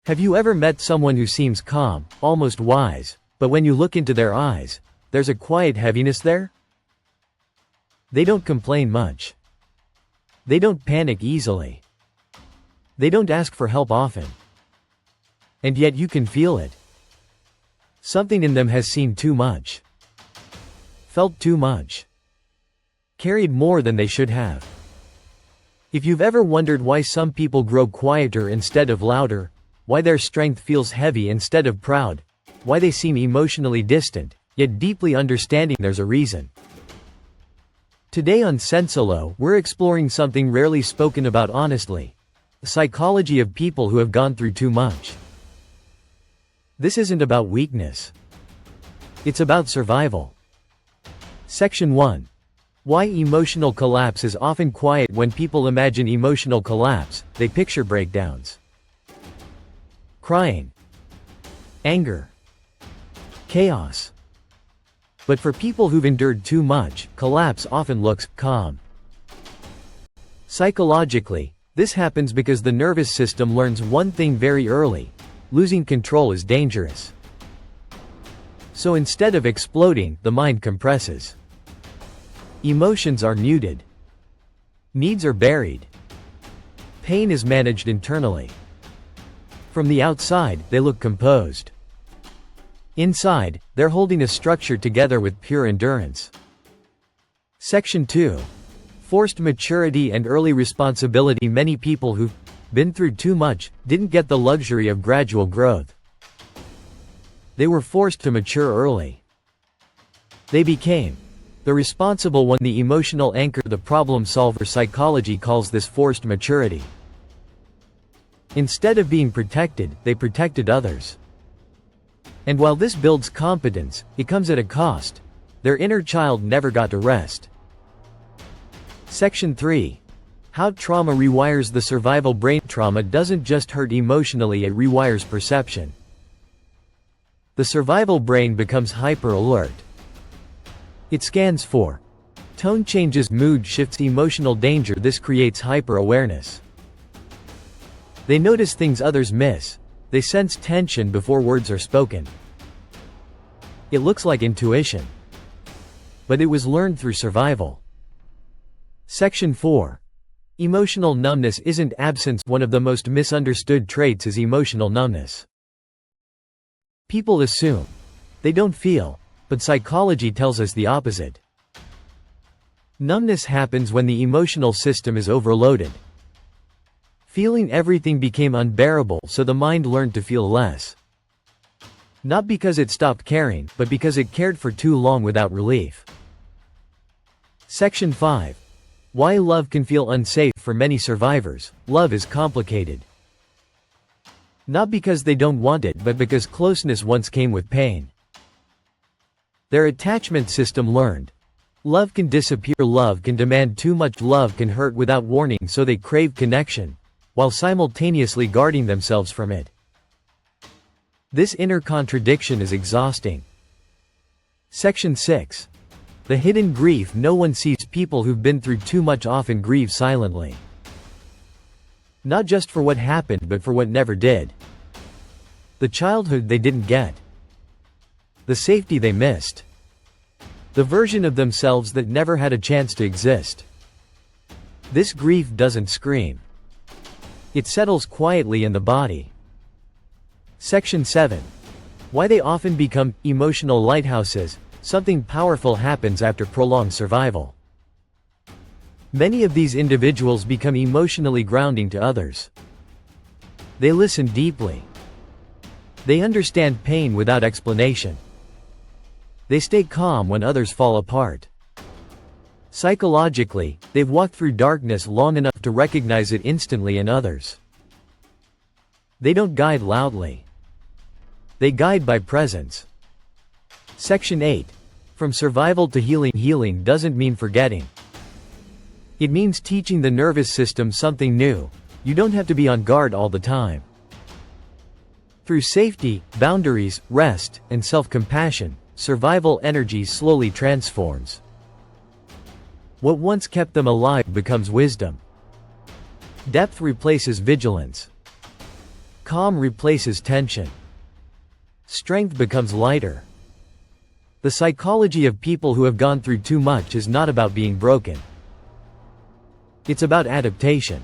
Have you ever met someone who seems calm, almost wise, but when you look into their eyes, there's a quiet heaviness there? They don't complain much. They don't panic easily. They don't ask for help often. And yet you can feel it. Something in them has seen too much. Felt too much. Carried more than they should have. If you've ever wondered why some people grow quieter instead of louder, why their strength feels heavy instead of proud, why they seem emotionally distant, yet deeply understanding, there's a reason. Today on Sensilo, we're exploring something rarely spoken about honestly: the psychology of people who have gone through too much. This isn't about weakness. It's about survival. Section 1. Why emotional collapse is often quiet. When people imagine emotional collapse, they picture breakdowns. Crying. Anger. Chaos. But for people who've endured too much, collapse often looks calm. Psychologically, this happens because the nervous system learns one thing very early: losing control is dangerous. So instead of exploding, the mind compresses. Emotions are muted. Needs are buried. Pain is managed internally. From the outside, they look composed. Inside, they're holding a structure together with pure endurance. Section 2. Forced maturity and early responsibility. Many people who've been through too much didn't get the luxury of gradual growth. They were forced to mature early. They became the responsible one, the emotional anchor, the problem solver. Psychology calls this forced maturity. Instead of being protected, they protected others. And while this builds competence, it comes at a cost. Their inner child never got to rest. Section 3. How trauma rewires the survival brain. Trauma doesn't just hurt emotionally, it rewires perception. The survival brain becomes hyper-alert. It scans for tone changes, mood shifts, emotional danger. This creates hyper-awareness. They notice things others miss. They sense tension before words are spoken. It looks like intuition, but it was learned through survival. Section 4. Emotional numbness isn't absence. One of the most misunderstood traits is emotional numbness. People assume they don't feel, but psychology tells us the opposite. Numbness happens when the emotional system is overloaded. Feeling everything became unbearable, so the mind learned to feel less. Not because it stopped caring, but because it cared for too long without relief. Section 5. Why love can feel unsafe. For many survivors, love is complicated. Not because they don't want it, but because closeness once came with pain. Their attachment system learned love can disappear, love can demand too much, love can hurt without warning, so they crave connection, while simultaneously guarding themselves from it. This inner contradiction is exhausting. Section 6. The hidden grief. No one sees. People who've been through too much often grieve silently. Not just for what happened, but for what never did. The childhood they didn't get. The safety they missed. The version of themselves that never had a chance to exist. This grief doesn't scream. It settles quietly in the body. Section 7. Why they often become emotional lighthouses. Something powerful happens after prolonged survival. Many of these individuals become emotionally grounding to others. They listen deeply. They understand pain without explanation. They stay calm when others fall apart. Psychologically, they've walked through darkness long enough to recognize it instantly in others. They don't guide loudly. They guide by presence. Section 8. From survival to healing. Healing doesn't mean forgetting. It means teaching the nervous system something new. You don't have to be on guard all the time. Through safety, boundaries, rest, and self-compassion, survival energy slowly transforms. What once kept them alive becomes wisdom. Depth replaces vigilance. Calm replaces tension. Strength becomes lighter. The psychology of people who have gone through too much is not about being broken. It's about adaptation.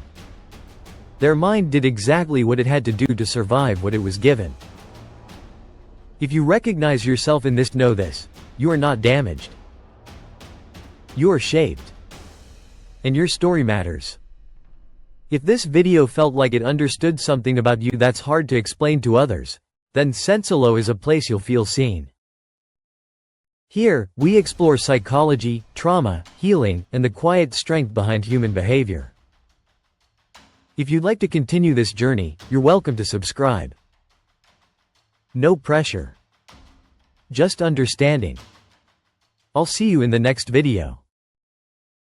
Their mind did exactly what it had to do to survive what it was given. If you recognize yourself in this, know this: you are not damaged. You are shaped. And your story matters. If this video felt like it understood something about you that's hard to explain to others, then Sensilo is a place you'll feel seen. Here, we explore psychology, trauma, healing, and the quiet strength behind human behavior. If you'd like to continue this journey, you're welcome to subscribe. No pressure. Just understanding. I'll see you in the next video.